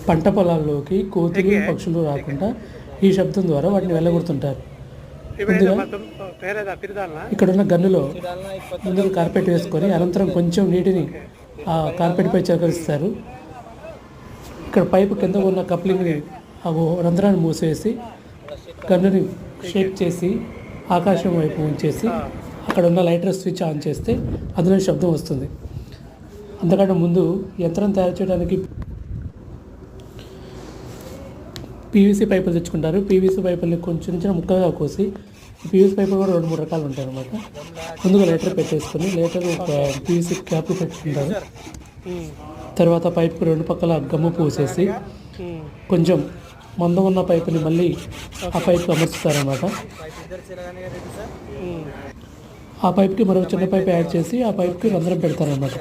పంట పొలాల్లోకి కోతులు పక్షులు రాకుండా ఈ శబ్దం ద్వారా వాటిని వెళ్ళగొడుతుంటారు. ముందుగా ఇక్కడున్న గన్నులో ముందుగా కార్పెట్ వేసుకొని అనంతరం కొంచెం నీటిని ఆ కార్పెట్పై చేకరిస్తారు. ఇక్కడ పైపు కింద ఉన్న కప్లింగ్ని ఆ రంధ్రాన్ని మూసేసి గన్నుని షేక్ చేసి ఆకాశం వైపు ఉంచేసి అక్కడ ఉన్న లైటర్ స్విచ్ ఆన్ చేస్తే అందులో శబ్దం వస్తుంది. అంతకంటే ముందు యంత్రం తయారు చేయడానికి పీవీసీ పైపులు తెచ్చుకుంటారు. పీవీసీ పైపుల్ని కొంచెం చిన్న ముక్కగా కోసి, పీవీసీ పైపులు కూడా 2-3 రకాలు ఉంటాయి అన్నమాట. ముందుగా లైటర్ పెట్టేసుకొని లేటర్ పీవీసీ క్యాప్లు పెట్టుకుంటారు. తర్వాత పైపుకి 2 పక్కల గమ్ము పూసేసి కొంచెం మందం ఉన్న పైపుని మళ్ళీ ఆ పైపుకి అమర్చుతారన్నమాట. ఆ పైప్కి మరొక చిన్న పైపు యాడ్ చేసి ఆ పైప్కి రంధ్రం పెడతారన్నమాట.